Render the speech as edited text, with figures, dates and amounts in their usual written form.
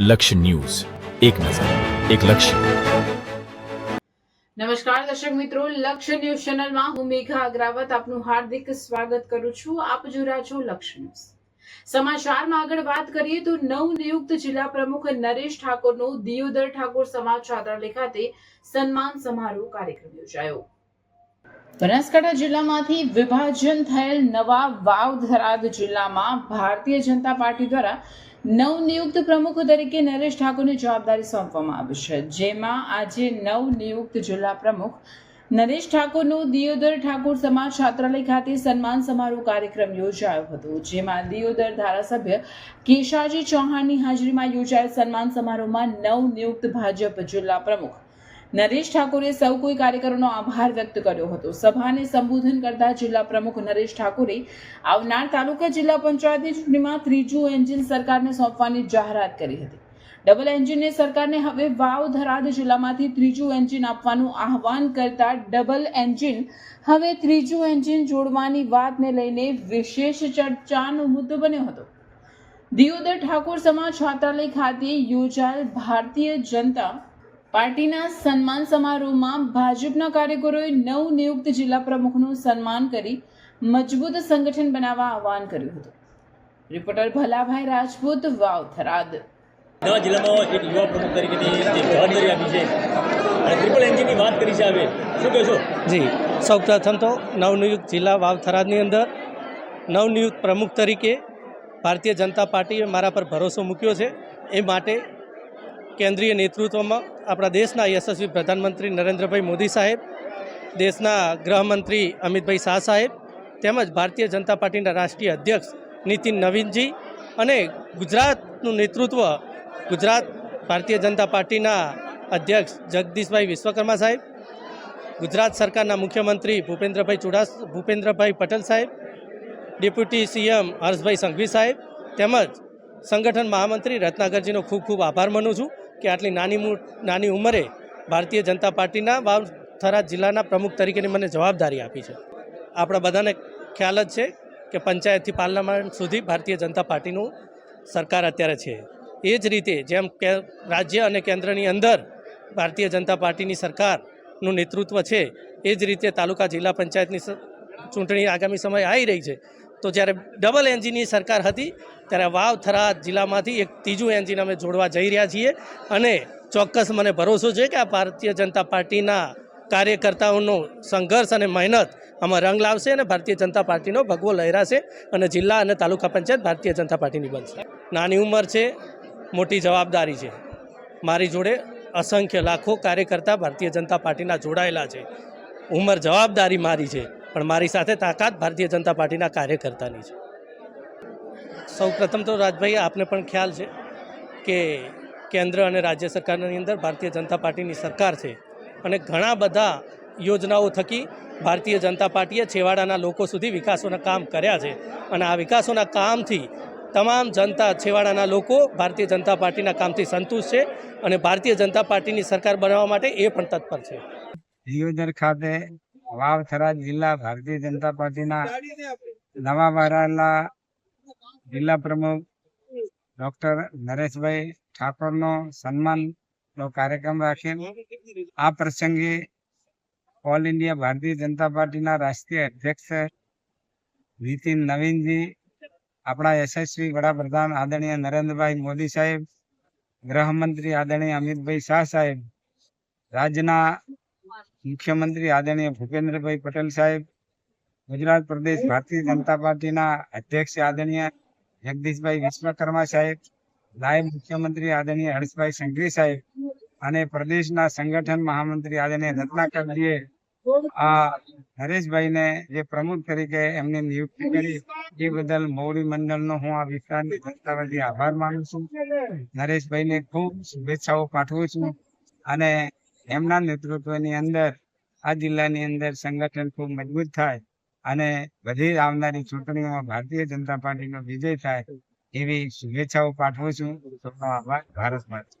લક્ષ્ય ન્યૂઝ, એક નજર, એક લક્ષ્ય. નમસ્કાર દર્શક મિત્રો, લક્ષ્ય ન્યૂઝ ચેનલમાં હું મેઘા અગ્રાવત આપનું હાર્દિક સ્વાગત કરું છું. આપ જોઈ રહ્યા છો લક્ષ્ય ન્યૂઝ. સમાચારમાં આગળ વાત કરીએ તો નવનિયુક્ત જિલ્લા પ્રમુખ નરેશ ઠાકોરનો દિયોદર ઠાકોર સમાજ છાત્રાલય ખાતે સન્માન સમારોહ કાર્યક્રમ યોજાયો. બનાસકાંઠા જિલ્લામાંથી વિભાજન થયેલ નવા વાવ થરાદ જિલ્લામાં ભારતીય જનતા પાર્ટી દ્વારા નવનિયુક્ત પ્રમુખ તરીકે નરેશ ઠાકોરની જવાબદારી સોંપવામાં આવી છે, જેમાં આજે નવનિયુક્ત જિલ્લા પ્રમુખ નરેશ ઠાકોરનો દિયોદર ઠાકોર સમાજ છાત્રાલય ખાતે સન્માન સમારોહ કાર્યક્રમ યોજાયો હતો, જેમાં દિયોદર ધારાસભ્ય કેશાજી ચૌહાણની હાજરીમાં યોજાયેલ સન્માન સમારોહમાં નવનિયુક્ત ભાજપ જિલ્લા પ્રમુખ નરેશ ઠાકોરે સૌ કોઈ કાર્યકરોનો આભાર વ્યક્ત કર્યો હતો. સભાને સંબોધન કરતા જિલ્લા પ્રમુખ નરેશ ઠાકોરે આવનાર તાલુકા જિલ્લા પંચાયતની ચૂંટણીમાં ત્રીજું એન્જિન સરકારને સોંપવાની જાહેરાત કરી હતી. ડબલ એન્જિનને સરકારને હવે વાવ થરાદ જિલ્લામાંથી ત્રીજું એન્જિન આપવાનું આહવાન કરતા ડબલ એન્જિન હવે ત્રીજું એન્જિન જોડવાની વાતને લઈને વિશેષ ચર્ચાનો મુદ્દો બન્યો હતો. દિયોદર ઠાકોર સમાજ છાત્રાલય ખાતે યોજાયેલ ભારતીય જનતા પાર્ટીના સન્માન સમારોહમાં ભાજપના કાર્યકરોએ નવનિયુક્ત જિલ્લા પ્રમુખનું સન્માન કરી મજબૂત સંગઠન બનાવવા આહવાન કર્યું હતું. રિપોર્ટર ભલાભાઈ રાજપૂત, વાવ થરાદ. નવા જિલ્લામાં એક યુવા પ્રમુખ તરીકેની જે જવાબદારી આપી છે અને ટ્રિપલ એન્જિનની વાત કરી છે, હવે શું કહેશો? જી, સૌ પ્રથમ તો નવનિયુક્ત જિલ્લા વાવ થરાદની અંદર નવનિયુક્ત પ્રમુખ તરીકે ભારતીય જનતા પાર્ટીએ મારા પર ભરોસો મૂક્યો છે. એ માટે કેન્દ્રીય નેતૃત્વમાં આપણા દેશના યશસ્વી પ્રધાનમંત્રી નરેન્દ્રભાઈ મોદી સાહેબ, દેશના ગૃહમંત્રી અમિતભાઈ શાહ સાહેબ, તેમજ ભારતીય જનતા પાર્ટીના રાષ્ટ્રીય અધ્યક્ષ નીતિન નવીનજી અને ગુજરાતનું નેતૃત્વ ગુજરાત ભારતીય જનતા પાર્ટીના અધ્યક્ષ જગદીશભાઈ વિશ્વકર્મા સાહેબ, ગુજરાત સરકારના મુખ્યમંત્રી ભૂપેન્દ્રભાઈ પટેલ સાહેબ, ડેપ્યુટી સીએમ હર્ષભાઈ સંઘવી સાહેબ, તેમજ સંગઠન મહામંત્રી રત્નાકરજીનો ખૂબ ખૂબ આભાર માનું છું કે આટલી નાની ઉંમરે ભારતીય જનતા પાર્ટીના વાવ થરાદ જિલ્લાના પ્રમુખ તરીકેની મને જવાબદારી આપી છે. આપણા બધાને ખ્યાલ જ છે કે પંચાયતથી પાર્લામેન્ટ સુધી ભારતીય જનતા પાર્ટીનું સરકાર અત્યારે છે. એ જ રીતે જેમ કે રાજ્ય અને કેન્દ્રની અંદર ભારતીય જનતા પાર્ટીની સરકારનું નેતૃત્વ છે, એ જ રીતે તાલુકા જિલ્લા પંચાયતની ચૂંટણી આગામી સમયે આવી રહી છે. તો જ્યારે ડબલ એન્જિનની સરકાર હતી ત્યારે વાવ થરાદ જિલ્લામાંથી એક ત્રીજું એન્જિન અમે જોડવા જઈ રહ્યા છીએ અને ચોક્કસ મને ભરોસો છે કે આ ભારતીય જનતા પાર્ટીના કાર્યકર્તાઓનો સંઘર્ષ અને મહેનત આમાં રંગ લાવશે અને ભારતીય જનતા પાર્ટીનો ભગવો લહેરાશે અને જિલ્લા અને તાલુકા પંચાયત ભારતીય જનતા પાર્ટીની બનશે. નાની ઉંમર છે, મોટી જવાબદારી છે. મારી જોડે અસંખ્ય લાખો કાર્યકર્તા ભારતીય જનતા પાર્ટીના જોડાયેલા છે. ઉંમર જવાબદારી મારી છે, પણ મારી સાથે તાકાત ભારતીય જનતા પાર્ટીના કાર્યકર્તાની છે. સૌ પ્રથમ તો રાજભાઈ, આપને પણ ખ્યાલ છે કે કેન્દ્ર અને રાજ્ય સરકારની અંદર ભારતીય જનતા પાર્ટીની સરકાર છે અને ઘણા બધા યોજનાઓ થકી ભારતીય જનતા પાર્ટીએ છેવાડાના લોકો સુધી વિકાસોના કામ કર્યા છે અને આ વિકાસોના કામથી તમામ જનતા, છેવાડાના લોકો ભારતીય જનતા પાર્ટીના કામથી સંતુષ્ટ છે અને ભારતીય જનતા પાર્ટીની સરકાર બનાવવા માટે એ પણ તત્પર છે. દિયોદર ખાતે વાવ થરાદ જિલ્લા ભારતીય જનતા પાર્ટીના નવા વરાયેલા જિલ્લા પ્રમુખ ડૉક્ટર નરેશભાઈ ઠાકોરનો સન્માનનો કાર્યક્રમ રાખેલ. આ પ્રસંગે ઓલ ઇન્ડિયા ભારતીય જનતા પાર્ટીના રાષ્ટ્રીય અધ્યક્ષ નીતિન નવીનજી, આપણા યશસ્વી વડાપ્રધાન આદરણીય નરેન્દ્રભાઈ મોદી સાહેબ, ગૃહમંત્રી આદરણીય અમિતભાઈ શાહ સાહેબ, રાજ્યના મુખ્યમંત્રી આદરણીય ભૂપેન્દ્રભાઈ પટેલ સાહેબ, ગુજરાત પ્રદેશ ભારતીય જનતા પાર્ટીના અધ્યક્ષ આદરણીય જગદીશભાઈ વિશ્વકર્મા સાહેબ, નાયબ મુખ્યમંત્રી આદરણીય હર્ષભાઈ સંઘવી સાહેબ અને પ્રદેશના સંગઠન મહામંત્રી આદરણીય રત્નાકરજીએ આ નરેશભાઈને જે પ્રમુખ તરીકે એમની નિયુક્તિ કરી એ બદલ મોવડી મંડળનો હું આ વિસ્તારની જનતા વતી આભાર માનું છું. નરેશભાઈને ખૂબ શુભેચ્છાઓ પાઠવું છું અને એમના નેતૃત્વની અંદર આ જિલ્લાની અંદર સંગઠન ખૂબ મજબૂત થાય અને બધી આવનારી ચૂંટણીઓમાં ભારતીય જનતા પાર્ટીનો વિજય થાય એવી શુભેચ્છાઓ પાઠવું છું. આભાર. ભારત માતા.